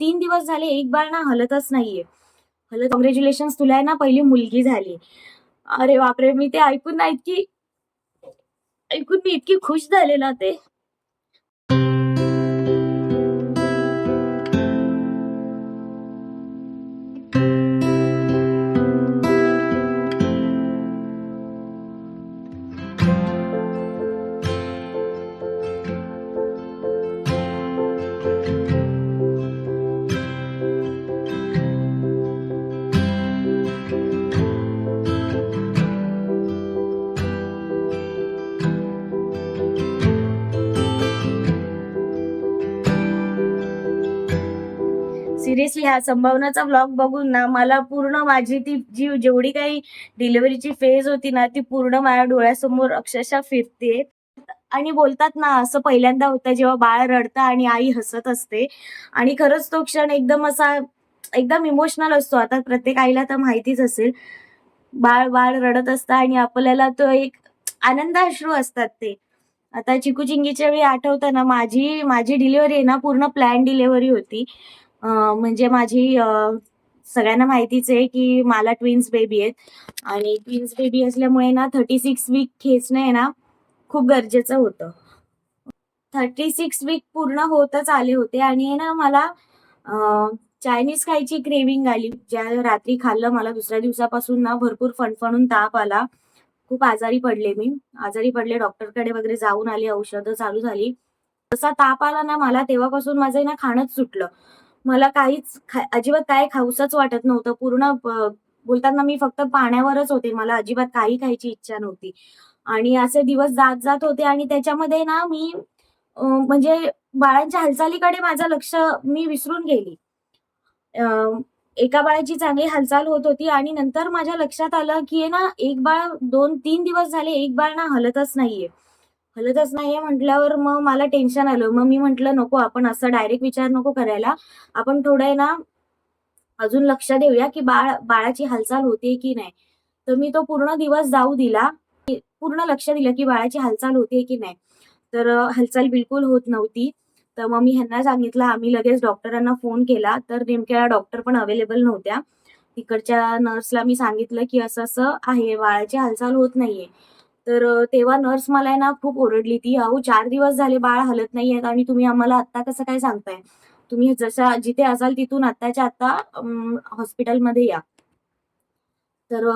3 दिवस झाले एक बाळ ना हलतच नाहीये. हलत कॉंग्रॅच्युलेशन्स तुला आहे ना पहिली मुलगी झाली. अरे बापरे! मी ते ऐकून मी इतकी खुश झाले ना ते. सिरियसली हा संभावनाचा व्लॉग बघून ना मला पूर्ण माझी ती जेवढी काही डिलिव्हरीची फेज होती ना ती पूर्ण माझ्या डोळ्यासमोर अक्षरशः फिरते. आणि बोलतात ना असं पहिल्यांदा होतं जेव्हा बाळ रडतं आणि आई हसत असते. आणि खरंच तो क्षण एकदम असा एकदम इमोशनल असतो. आता प्रत्येक आईला तर माहितीच असेल. बाळ बाळ रडत असतं आणि आपल्याला तो एक आनंद अश्रू असतात ते. आता चिकू-चिंगीच्या वेळी आठवतं ना माझी माझी डिलिव्हरी आहे ना पूर्ण प्लॅन डिलिव्हरी होती. म्हणजे सगळ्यांना माहितीच आहे, की मला ट्विन्स बेबी आहेत आणि ट्विन्स बेबी असल्यामुळे ना 36 वीक खेचणं आहे ना, खूप गरजेचं होतं. 36 वीक पूर्ण होतच आले होते आणि आहे ना मला चायनीज खायची क्रेव्हिंग आली. ज्या रात्री खाल्लं मला दुसऱ्या दिवसापासून ना भरपूर फणफणून ताप आला. खूप आजारी पडले मी. आजारी पडले, डॉक्टरकडे वगैरे जाऊन आले, औषधं चालू झाली. जसा ताप आला ना मला तेव्हापासून माझं आहे ना खाणंच सुटलं. मला अजिबात काय खाऊसच वाटत नव्हतं. बोलतात ना मी फक्त पाण्यावरच होते. मला अजिबात काही खायची इच्छा नव्हती. आणि असे दिवस जात होते आणि त्याच्यामध्ये ना म्हणजे बाळांच्या हालचालीकडे माझं लक्ष मी विसरून गेली. अ, एका बाळाची चांगली हालचाल होत होती आणि नंतर माझ्या लक्षात आलं, की आहे ना एक बाळ 2-3 दिवस झाले एक बाळ ना हलतच नाहीये. हलतच नाहीये म्हटल्यावर मग मला टेन्शन आलं. मग मी म्हटलं, "नको आपण असा डायरेक्ट विचार नको करायला. आपण थोडं आहे ना अजून लक्ष देऊया, की बाळाची हालचाल होतेय की नाही." तर मी तो पूर्ण दिवस जाऊ दिला. पूर्ण लक्ष दिलं, की बाळाची हालचाल होतेय की नाही. तर हालचाल बिलकुल होत नव्हती. तर मग मी ह्यांना सांगितलं. आम्ही लगेच डॉक्टरांना फोन केला. तर नेमक्या डॉक्टर पण अवेलेबल नव्हत्या. तिकडच्या नर्सला मी सांगितलं, की असं-असं आहे, बाळाची हालचाल होत नाहीये. तर तेव्हा नर्स मला आहे ना खूप ओरडली ती, "अहो 4 दिवस झाले बाळ हलत नाहीये आणि तुम्ही आम्हाला आत्ता कसं काय सांगताय? तुम्ही जिथे असाल तिथून आत्ताच्या आत्ता हॉस्पिटलमध्ये या." तर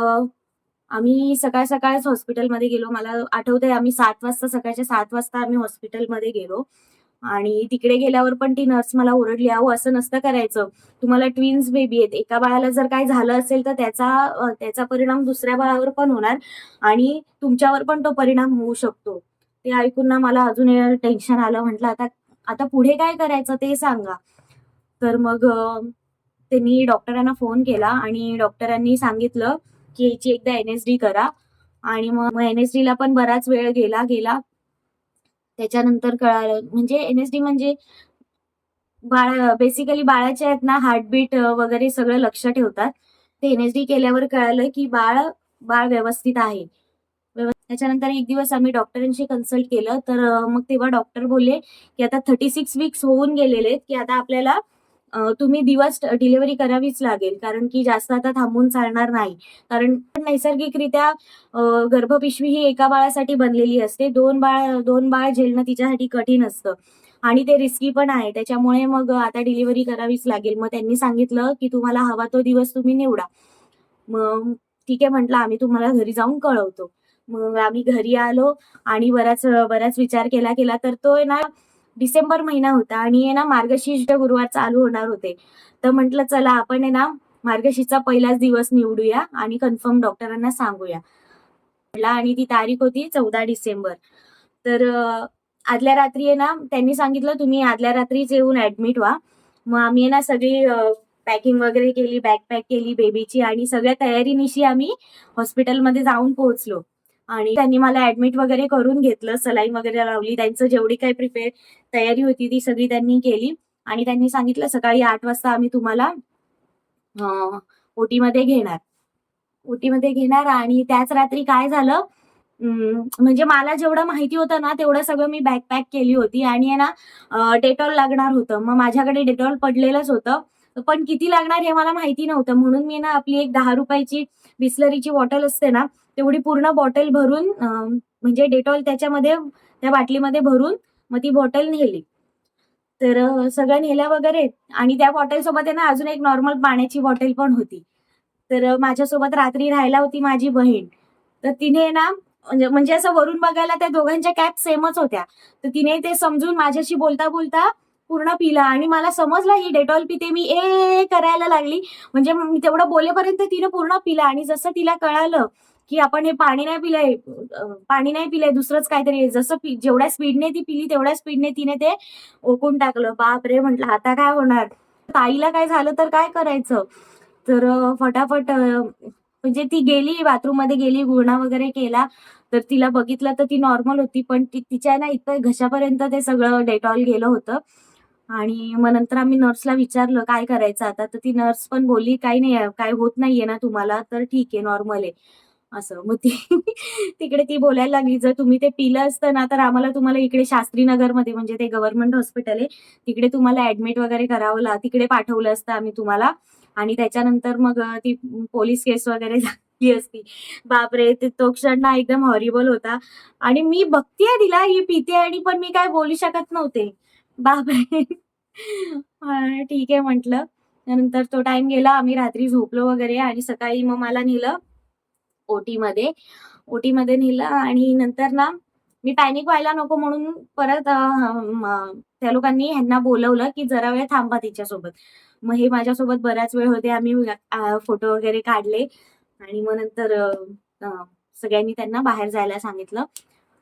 आम्ही सकाळ-सकाळच हॉस्पिटलमध्ये गेलो. मला आठवतंय आम्ही 7 वाजता सकाळच्या 7 वाजता आम्ही हॉस्पिटलमध्ये गेलो आणि तिकडे गेल्यावर पण ती नर्स मला ओरडली, "अहो असं नसतं करायचं. तुम्हाला ट्विन्स बेबी आहेत. एका बाळाला जर काही झालं असेल तर त्याचा परिणाम दुसऱ्या बाळावर पण होणार आणि तुमच्यावर पण तो परिणाम होऊ शकतो." ते ऐकून ना मला अजून टेन्शन आलं. म्हटलं आता आता पुढे काय करायचं ते सांगा. तर मग त्यांनी डॉक्टरांना फोन केला आणि डॉक्टरांनी सांगितलं, की याची एकदा एन-एस-डी करा आणि मग एन-एस-डीला पण बराच वेळ गेला. त्याच्यानंतर कळालं म्हणजे एन-एस-डी म्हणजे बेसिकली बाळाच्या आहेत ना हार्टबीट वगैरे सगळं लक्ष ठेवतात. ते एन-एस-डी केल्यावर कळालं, की बाळ बाळ व्यवस्थित आहे. त्याच्यानंतर एक दिवस आम्ही डॉक्टरांशी कन्सल्ट केलं. तर मग तेव्हा डॉक्टर बोलले, की आता 36 वीक्स होऊन गेलेले आहेत, की आता आपल्याला तुम्ही दिवस डिलिव्हरी करावीच लागेल. कारण की जास्त आता थांबून चालणार नाही. कारण नैसर्गिकरित्या गर्भपिशवी ही एका बाळासाठी बनलेली असते. 2 बाळ झेलणं तिच्यासाठी कठीण असतं आणि ते रिस्की पण आहे. त्याच्यामुळे मग आता डिलिव्हरी करावीच लागेल. मग त्यांनी सांगितलं, की तुम्हाला हवा तो दिवस तुम्ही निवडा. मग ठीक आहे म्हटलं, आम्ही तुम्हाला घरी जाऊन कळवतो. मग आम्ही घरी आलो आणि बराच विचार केला तर तो आहे ना डिसेंबर महिना होता आणि आहे ना मार्गशीर्ष गुरुवार चालू होणार होते. तर म्हटलं चला आपण आहे ना मार्गशीर्षचा पहिलाच दिवस निवडूया आणि कन्फर्म डॉक्टरांना सांगूया. आणि ती तारीख होती 14 डिसेंबर. तर आदल्या रात्री आहे ना त्यांनी सांगितलं तुम्ही आदल्या रात्रीच येऊन ॲडमिट व्हा. मग आम्ही आहे ना सगळी पॅकिंग वगैरे केली, बॅग पॅक केली बेबीची आणि सगळ्या तयारीनिशी आम्ही हॉस्पिटलमध्ये जाऊन पोहोचलो. आणि त्यांनी मला ॲडमिट वगैरे करून घेतलं, सलाईन वगैरे लावली. त्यांचं जेवढी काही तयारी होती ती सगळी त्यांनी केली आणि त्यांनी सांगितलं सकाळी 8 वाजता आम्ही तुम्हाला ओटीमध्ये घेणार. ओटीमध्ये घेणार आणि त्याच रात्री काय झालं, म्हणजे मला जेवढं माहिती होतं ना, तेवढं सगळं मी बॅग पॅक केली होती आणि आहे ना डेटॉल लागणार होतं. मग माझ्याकडे डेटॉल पडलेलंच होतं. पण किती लागणार हे मला माहिती नव्हतं. म्हणून मी ना आपली एक ₹10 ची बिसलरीची बॉटल असते ना, तेवढी पूर्ण बॉटल भरून म्हणजे डेटॉल त्याच्यामध्ये त्या बाटलीमध्ये भरून मग ती बॉटल नेली. तर सगळं नेलं वगैरे आणि त्या बॉटलसोबत आहे ना अजून एक नॉर्मल पाण्याची बॉटल पण होती. तर माझ्यासोबत रात्री राहायला होती माझी बहीण. तर तिने ना म्हणजे म्हणजे असं वरून बघायला त्या दोघांच्या कॅप सेमच होत्या. तर तिने ते समजून माझ्याशी बोलता-बोलता पूर्ण पिला आणि मला समजलं ही डेटॉल पिते मी, करायला लागली. म्हणजे मी तेवढं बोलेपर्यंत तिने पूर्ण पिला आणि जसं तिला कळालं, की आपण हे पाणी नाही पिलंय, पाणी नाही पिलंय, दुसरंच काहीतरी आहे. जसं जेवढ्या स्पीडने ती पिली, तेवढ्या स्पीडने तिने ते ओकून टाकलं. बापरे! म्हटलं आता काय होणार? ताईला काय झालं तर काय करायचं? तर फटाफट म्हणजे ती गेली बाथरूममध्ये गेली, गुळणा वगैरे केला. तर तिला बघितलं तर ती नॉर्मल होती. पण तिच्या ना इतकं घशापर्यंत ते सगळं डेटॉल गेलं होतं. आणि मग नंतर आम्ही नर्सला विचारलं, "काय करायचं आता?" तर ती नर्स पण बोलली, "काही नाही आहे, काही होत नाहीये ना तुम्हाला, तर ठीक आहे, नॉर्मल आहे." असं. मग ती तिकडे ती बोलायला लागली, "जर तुम्ही ते पिलं असतं ना, तर आम्हाला तुम्हाला इकडे शास्त्रीनगरमध्ये म्हणजे ते गव्हर्नमेंट हॉस्पिटल आहे, तिकडे तुम्हाला ॲडमिट वगैरे तिकडे पाठवलं असतं आम्ही तुम्हाला आणि त्याच्यानंतर मग ती पोलीस केस वगैरे झाली असती." बापरे! तो क्षण ना एकदम हॉरिबल होता आणि मी बघतीये तिला, ही पिते आणि पण मी काय बोलू शकत नव्हते. बापरे! ठीक आहे म्हटलं. त्यानंतर तो टाईम गेला. आम्ही रात्री झोपलो वगैरे आणि सकाळी मग मला नेलं ओटीमध्ये. ओटीमध्ये नेलं आणि नंतर ना, मी पॅनिक व्हायला नको म्हणून परत त्या लोकांनी ह्यांना बोलवलं, की जरा वेळ थांबा तिच्यासोबत. मग हे माझ्यासोबत बराच वेळ होते. आम्ही फोटो वगैरे काढले आणि मग नंतर अ, सगळ्यांनी त्यांना बाहेर जायला सांगितलं.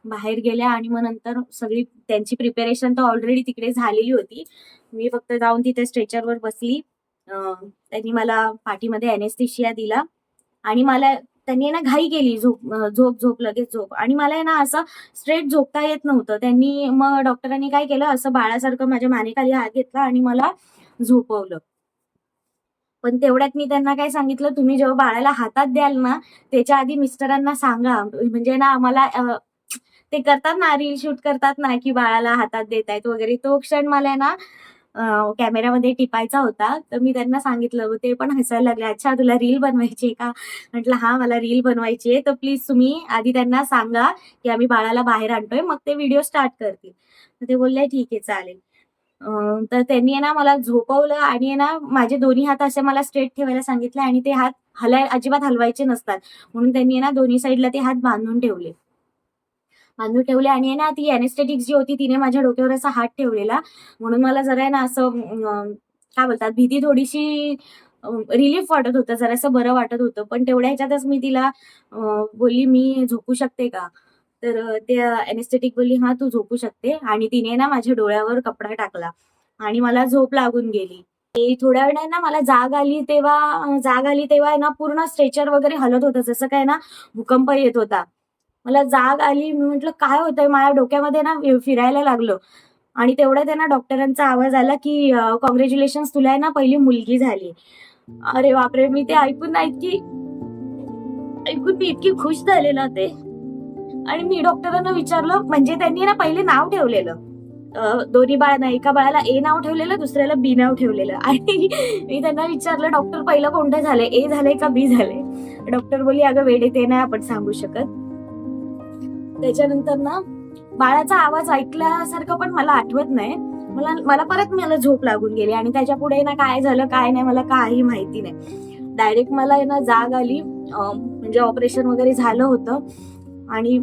बाहेर गेल्या आणि मग नंतर सगळी त्यांची प्रिपरेशन तर ऑलरेडी तिकडे झालेली होती. मी फक्त जाऊन तिथे स्ट्रेचरवर बसली. त्यांनी मला पाठीमध्ये एनेस्थेशिया दिला आणि मला त्यांनी आहे ना घाई केली झोप, लगेच झोप आणि मला आहे ना असं स्ट्रेट झोपता येत नव्हतं. त्यांनी मग डॉक्टरांनी काय केलं असं बाळासारखं माझ्या मानेखाली हात घेतला आणि मला झोपवलं. पण तेवढ्यात मी त्यांना काय सांगितलं, "तुम्ही जेव्हा बाळाला हातात द्याल ना, त्याच्या आधी मिस्टरांना सांगा." म्हणजे ना आम्हाला ते करतात ना, रील शूट करतात ना, की बाळाला हातात देतायत वगैरे. तो क्षण मला आहे ना कॅमेरामध्ये टिपायचा होता. तर मी त्यांना सांगितलं. मग ते पण हसायला लागले. "अच्छा तुला रील बनवायची आहे का?" म्हटलं, "हां, मला रील बनवायची आहे. तर प्लीज तुम्ही आधी त्यांना सांगा, की आम्ही बाळाला बाहेर आणतोय. मग ते व्हिडिओ स्टार्ट करतील." तर ते बोलले, "ठीक आहे, चालेल." तर त्यांनी आहे ना मला झोपवलं आणि आहे ना माझे दोन्ही हात असे मला स्ट्रेट ठेवायला सांगितले आणि ते हात अजिबात हलवायचे नसतात. म्हणून त्यांनी आहे ना दोन्ही साइडला ते हात बांधून ठेवले आणि आहे ना ती एनेस्थेटिक जी होती तिने माझ्या डोक्यावर असा हात ठेवलेला. म्हणून मला जरा आहे ना असं काय बोलतात भीती थोडीशी रिलीफ वाटत होतं. जरासं बरं वाटत होतं. पण तेवढ्या ह्याच्यातच मी तिला बोलली, "मी झोपू शकते का?" तर त्या एनेस्थेटिक बोलली, "हां, तू झोपू शकते." आणि तिने ना माझ्या डोळ्यावर कपडा टाकला आणि मला झोप लागून गेली. थोड्या वेळाने ना मला जाग आली तेव्हा आहे ना पूर्ण स्ट्रेचर वगैरे हलत होतं. जसं काय ना भूकंप येत होता. मला जाग आली. मी म्हटलं, "काय होतंय?" माझ्या डोक्यामध्ये ना फिरायला लागलं आणि तेवढ्यात आहे ना डॉक्टरांचा आवाज आला, की "कॉन्ग्रॅच्युलेशन्स तुला आहे ना पहिली मुलगी झाली." अरे बापरे! मी ते ऐकून मी इतकी खुश झाले ना ते आणि मी डॉक्टरांना विचारलं म्हणजे त्यांनी ना पहिले नाव ठेवलेलं. दोन्ही बाळांना एका बाळाला ए नाव ठेवलेलं, दुसऱ्याला बी नाव ठेवलेलं आणि मी त्यांना विचारलं, "डॉक्टर पहिलं कोणतं झालंय? ए झालंय का बी झालंय?" डॉक्टर बोलली, "अगं वेडे ते नाही आपण सांगू शकत." त्याच्यानंतर ना बाळाचा आवाज ऐकल्यासारखं पण मला आठवत नाही. मला झोप लागून गेली आणि त्याच्यापुढे ना काय झालं, काय नाही मला काही माहिती नाही. डायरेक्ट मला आहे ना जाग आली. म्हणजे ऑपरेशन वगैरे झालं होतं आणि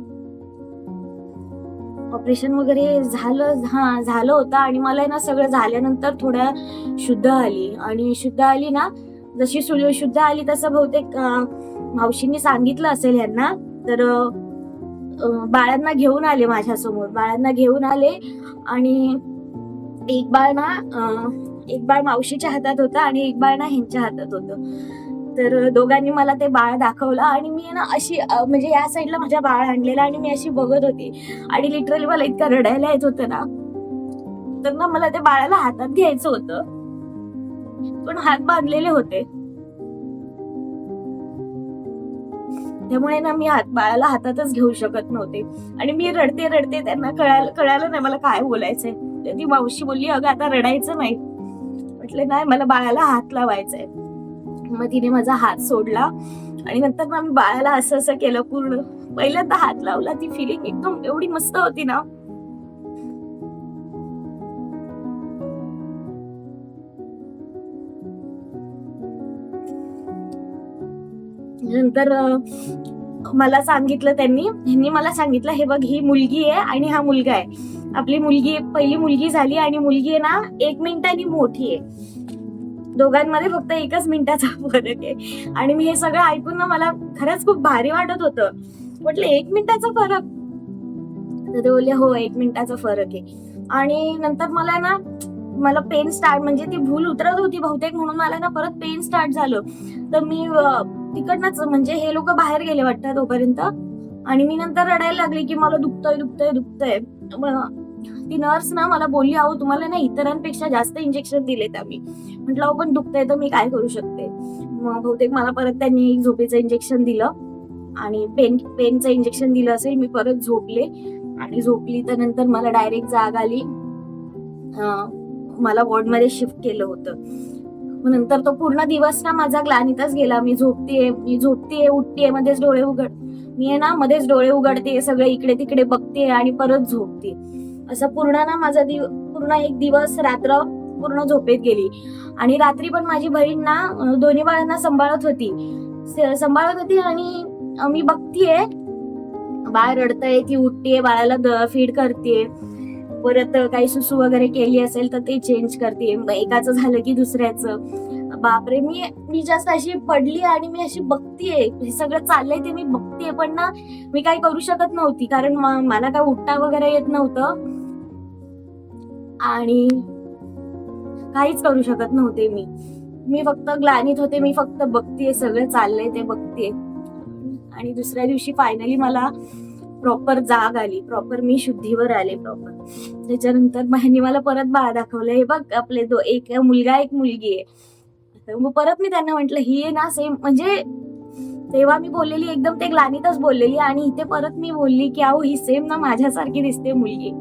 ऑपरेशन वगैरे झालं होतं आणि मला आहे ना सगळं झाल्यानंतर शुद्ध आली आणि शुद्ध आली ना, जशी शुद्ध आली तसं बहुतेक मावशींनी सांगितलं असेल ह्यांना. तर बाळांना घेऊन आले माझ्यासमोर. बाळांना घेऊन आले आणि एक बाळ ना एक बाळ मावशीच्या हातात होतं आणि एक बाळ ना ह्यांच्या हातात होतं. तर दोघांनी मला ते बाळ दाखवलं आणि मी ना अशी म्हणजे या साईडला माझ्या बाळ आणलेलं आणि मी अशी बघत होती आणि लिटरली मला इतकं रडायला येत होतं ना, तर ना मला त्या बाळाला हातात घ्यायचं होतं. पण हात बांधलेले होते. त्यामुळे ना मी बाळाला हातातच घेऊ शकत नव्हते आणि मी रडते रडते, त्यांना कळालं नाही मला काय बोलायचंय. तर ती मावशी बोलली, अगं आता रडायचं नाही. म्हटलं नाही, मला बाळाला हात लावायचाय. मग तिने माझा हात सोडला आणि नंतर ना मी बाळाला असं असं केलं, पूर्ण पहिल्यांदा हात लावला. ती फिलिंग एकदम एवढी मस्त होती ना. नंतर मला सांगितलं, त्यांनी मला सांगितलं, हे बघ ही मुलगी आहे आणि हा मुलगा आहे. आपली मुलगी पहिली मुलगी झाली आणि मुलगी आहे ना 1 मिनिटांनी मोठी आहे. दोघांमध्ये फक्त 1च मिनिटाचा फरक आहे. आणि मी हे सगळं ऐकून ना मला खरंच खूप भारी वाटत होतं. म्हटलं 1 मिनिटाचा फरक? तर ते बोलले हो 1 मिनिटाचा फरक आहे. आणि नंतर मला पेन स्टार्ट, म्हणजे ती भूल उतरत होती बहुतेक, म्हणून मला ना परत पेन स्टार्ट झालं. तर मी तिकडनंच, म्हणजे हे लोक बाहेर गेले वाटतं तोपर्यंत, आणि मी नंतर रडायला लागली की मला दुखतंय. ती नर्स ना मला बोलली, अहो तुम्हाला ना इतरांपेक्षा जास्त इंजेक्शन दिलेत आम्ही. म्हटलं अहो पण दुखतंय तर मी काय करू शकते. मग बहुतेक मला परत त्यांनी झोपेचं इंजेक्शन दिलं आणि पेनचं इंजेक्शन दिलं असेल. मी परत झोपले आणि झोपली तर नंतर मला डायरेक्ट जाग आली. मला वॉर्डमध्ये शिफ्ट केलं होतं. मग नंतर तो पूर्ण दिवस ना माझा ग्लानीतच गेला. मी झोपतेय उठतेय, मध्येच डोळे मध्येच डोळे उघडते, सगळे इकडे तिकडे बघते आणि परत झोपते. असं पूर्ण ना माझा पूर्ण एक दिवस रात्र पूर्ण झोपेत गेली. आणि रात्री पण माझी बहीण ना दोन्ही बाळांना सांभाळत होती आणि मी बघतीये बाळ रडतंय, ती उठतेय, बाळाला फीड करते, परत काही सुसू वगैरे केली असेल तर ते चेंज करते. एकाचं झालं की दुसऱ्याचं. बापरे, मी जास्त अशी पडली आणि मी अशी बघतीये, हे सगळं चाललंय ते मी बघतीये, पण ना मी काही करू शकत नव्हती, कारण मला काय उठता वगैरे येत नव्हतं आणि काहीच करू शकत नव्हते. मी फक्त ग्लानीत होते, मी फक्त बघतीये, सगळं चाललंय ते बघतीये. आणि दुसऱ्या दिवशी फायनली मला प्रॉपर जाग आली, प्रॉपर मी शुद्धीवर आले प्रॉपर. त्याच्यानंतर ह्यांनी मला परत बाळ दाखवलं, हे बघ आपले एक मुलगा एक मुलगी आहे. मग परत मी त्यांना म्हटलं ही आहे ना सेम, म्हणजे तेव्हा मी बोललेली एकदम ते ग्लानीतच बोललेली आणि इथे परत मी बोलली की अहो ही सेम ना माझ्यासारखी दिसते मुलगी.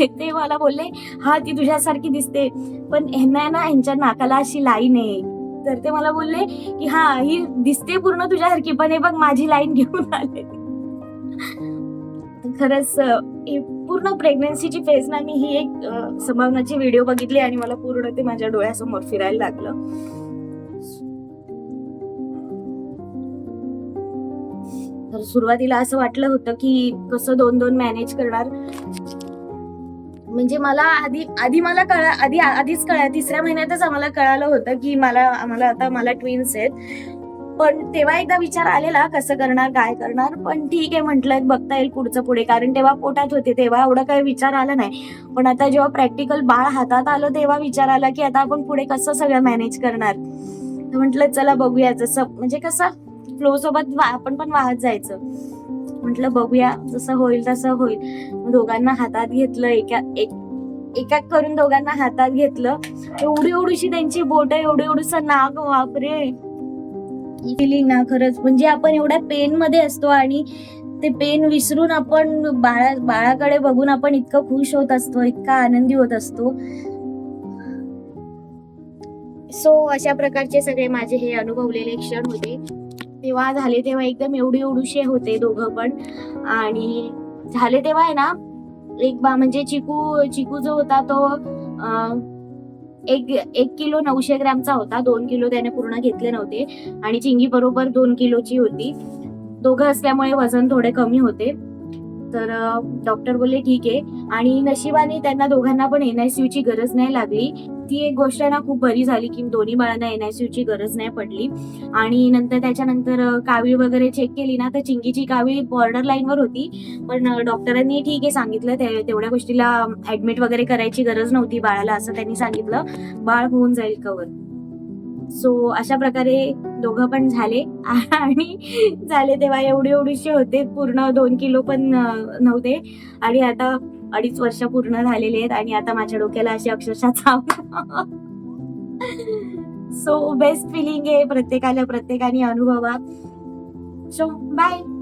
ते मला बोलले हा ती तुझ्यासारखी दिसते, पण ह्यांच्या नाकाला अशी लाईन आहे. तर ते मला बोलले की हा ही दिसते पूर्ण तुझ्यासारखी, पण हे बघ माझी लाईन घेऊन आले. खरंच पूर्ण प्रेग्नन्सीची फेज ना मी ही एक संभावनाची व्हिडिओ बघितली आणि मला पूर्ण ते माझ्या डोळ्यासमोर फिरायला लागलं. तर सुरुवातीला असं वाटलं होतं की कसं 2-2 मॅनेज करणार. म्हणजे मला आधीच कळलं, 3ऱ्या महिन्यातच आम्हाला कळालं होतं की मला ट्विन्स आहेत. पण तेव्हा एकदा विचार आलेला कसं करणार काय करणार, पण ठीक आहे म्हटलं बघता येईल पुढचं पुढे, कारण तेव्हा पोटात होते तेव्हा एवढा काही विचार आला नाही. पण आता जेव्हा प्रॅक्टिकल बाळ हातात आलं तेव्हा विचार आला की आता आपण पुढे कसं सगळं मॅनेज करणार. तर म्हटलं चला बघूया, जसं म्हणजे कसं फ्लो सोबत आपण पण वाहत जायचं. म्हटलं बघूया जसं होईल तसं होईल. दोघांना हातात घेतलं, एक करून दोघांना हातात घेतलं. एवढीशी त्यांची बोट, एवढंसं नाक, बापरे फिलिंग ना खरंच, म्हणजे आपण एवढ्या पेन मध्ये असतो आणि ते पेन विसरून आपण बाळाकडे बघून आपण इतकं खुश होत असतो, इतका आनंदी होत असतो. सो अशा प्रकारचे सगळे माझे हे अनुभवलेले क्षण होते. तेव्हा एकदम एवढूशे होते दोघं पण. आणि झाले तेव्हा आहे ना म्हणजे चिकू जो होता तो 1 किलो 900 ग्रॅमचा होता. 2 किलो त्याने पूर्ण घेतले नव्हते आणि चिंगी बरोबर 2 किलोची होती. दोघं असल्यामुळे वजन थोडे कमी होते. तर डॉक्टर बोलले ठीक आहे. आणि नशिबाने त्यांना दोघांना पण NICU ची गरज नाही लागली. ती एक गोष्ट ना खूप बरी झाली की दोन्ही बाळांना NICU ची गरज नाही पडली. आणि त्याच्यानंतर कावीळ वगैरे चेक केली ना तर चिंगीची कावीळ बॉर्डर लाईनवर होती. पण डॉक्टरांनी ठीक आहे सांगितलं, तेवढ्या गोष्टीला ऍडमिट वगैरे करायची गरज नव्हती बाळाला, असं त्यांनी सांगितलं, बाळ होऊन जाईल कव्हर. सो अशा प्रकारे दोघं पण झाले. आणि झाले तेव्हा एवढीशे होते, पूर्ण 2 किलो पण नव्हते. आणि आता 2.5 वर्ष पूर्ण झालेले आहेत आणि आता माझ्या डोक्याला अशी अक्षरशः चाव. सो बेस्ट फिलिंग आहे प्रत्येकाने अनुभवा. So bye.